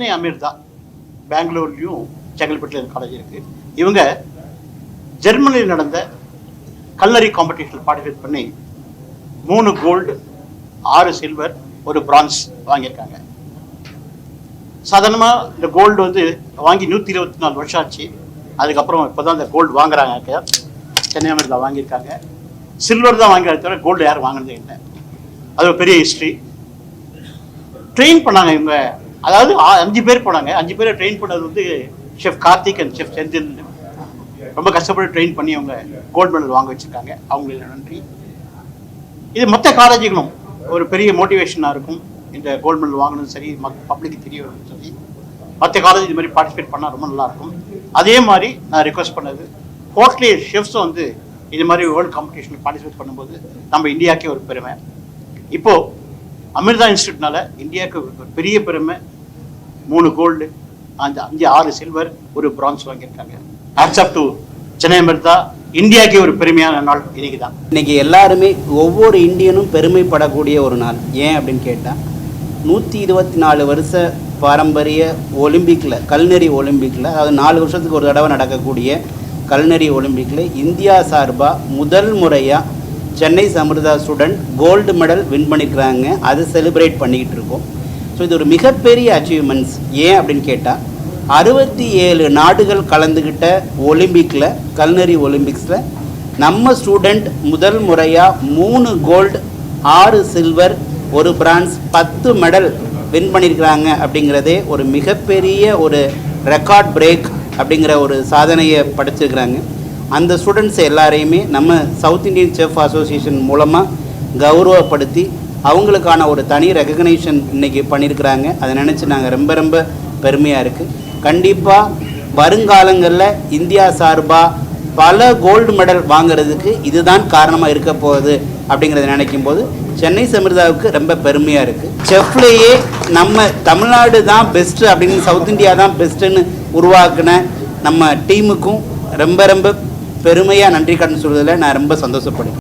Chennai Amrita, பெங்களூர்லேயும் செங்கல்பட்டுல college இருக்குது. இவங்க ஜெர்மனியில் நடந்த கல்லரி காம்படிஷனில் பார்ட்டிசிபேட் பண்ணி 3 கோல்டு, 6 சில்வர், 1 பிரான்ஸ் வாங்கியிருக்காங்க. சாதாரணமாக இந்த கோல்டு வந்து வாங்கி 124 வருஷம் ஆச்சு. அதுக்கப்புறம் இப்போ தான் இந்த கோல்டு வாங்குறாங்க. சென்னை அமிர்தா வாங்கியிருக்காங்க. சில்வர் தான் வாங்கிறத தவிர கோல்டு யாரும் வாங்கினதே இல்லை. அது ஒரு பெரிய ஹிஸ்ட்ரி. ட்ரெயின் பண்ணாங்க இவங்க, அதாவது 5 பேர் போனாங்க. 5 பேரை ட்ரெயின் பண்ணது வந்து chef Karthik and chef Senthil. ரொம்ப கஷ்டப்பட்டு ட்ரெயின் பண்ணி அவங்க கோல்டு மெடல் வாங்க வச்சுருக்காங்க. அவங்களுக்கு நன்றி. இது மற்ற காலேஜுகளும் ஒரு பெரிய மோட்டிவேஷனாக இருக்கும். இந்த கோல்டு மெடல் வாங்கணும் சரி, பப்ளிக்கு தெரிய வரணும் சரி, மற்ற காலேஜ் இது மாதிரி பார்ட்டிசிபேட் பண்ணால் ரொம்ப நல்லாயிருக்கும். அதே மாதிரி நான் ரிக்வெஸ்ட் பண்ணது, ஹோட்டலியர் ஷெஃப்ஸும் வந்து இது மாதிரி வேர்ல்டு காம்படிஷனில் பார்ட்டிசிபேட் பண்ணும்போது நம்ம இந்தியாவுக்கே ஒரு பெருமை. இப்போது அமிர்தா இன்ஸ்டியூட்னால இந்தியாவுக்கு ஒரு பெரிய பெருமை. 3 கோல்டு, 5-6 சில்வர், 1 பிரான்ஸ் வாங்கியிருக்காங்க. Hats off to Chennai Amrita. இந்தியாவுக்கே ஒரு பெருமையான நாள் இன்னைக்கு தான். இன்னைக்கு எல்லாருமே ஒவ்வொரு இந்தியனும் பெருமைப்படக்கூடிய ஒரு நாள். ஏன் அப்படின்னு கேட்டால் 124 வருஷ பாரம்பரிய ஒலிம்பிக்கில், கல்நெறி ஒலிம்பிக்கில், அதாவது 4 வருஷத்துக்கு ஒரு தடவை நடக்கக்கூடிய கல்நெறி ஒலிம்பிக்கில் இந்தியா சார்பாக முதல் முறையாக Chennai Amrita student gold medal win பண்ணியிருக்கிறாங்க. அது செலிப்ரேட் பண்ணிக்கிட்டு இருக்கோம். ஸோ இது ஒரு மிகப்பெரிய அச்சீவ்மெண்ட்ஸ். ஏன் அப்படின்னு கேட்டால் 67 நாடுகள் கலந்துக்கிட்ட ஒலிம்பிக்கில், கல்நெறி ஒலிம்பிக்ஸில் நம்ம ஸ்டூடெண்ட் முதல் முறையாக 3 gold, 6 silver, 1 bronze, 10 medal win பண்ணியிருக்கிறாங்க. அப்படிங்கிறதே ஒரு மிகப்பெரிய ஒரு ரெக்கார்ட் பிரேக் அப்படிங்கிற ஒரு சாதனையை படைச்சிருக்கிறாங்க. அந்த ஸ்டூடெண்ட்ஸ் எல்லாரையுமே நம்ம சவுத் இந்தியன் செஃப் அசோசியேஷன் மூலமாக கௌரவப்படுத்தி அவங்களுக்கான ஒரு தனி ரெகக்னைஷன் இன்றைக்கி பண்ணியிருக்கிறாங்க. அதை நினச்சி நாங்கள் ரொம்ப ரொம்ப பெருமையாக இருக்குது. கண்டிப்பாக வருங்காலங்களில் இந்தியா சார்பாக பல கோல்டு மெடல் வாங்கிறதுக்கு இதுதான் காரணமாக இருக்க போகுது அப்படிங்கிறத நினைக்கும் போது சென்னை அமிர்தாவுக்கு ரொம்ப பெருமையாக இருக்குது. செஃப்லேயே நம்ம தமிழ்நாடு தான் பெஸ்ட்டு அப்படின்னு, சவுத் இந்தியா தான் பெஸ்ட்டுன்னு உருவாக்குன நம்ம டீமுக்கும் ரொம்ப ரொம்ப பெருமையாக நன்றி கடன் சொல்வதில் நான் ரொம்ப சந்தோஷப்படுறேன்.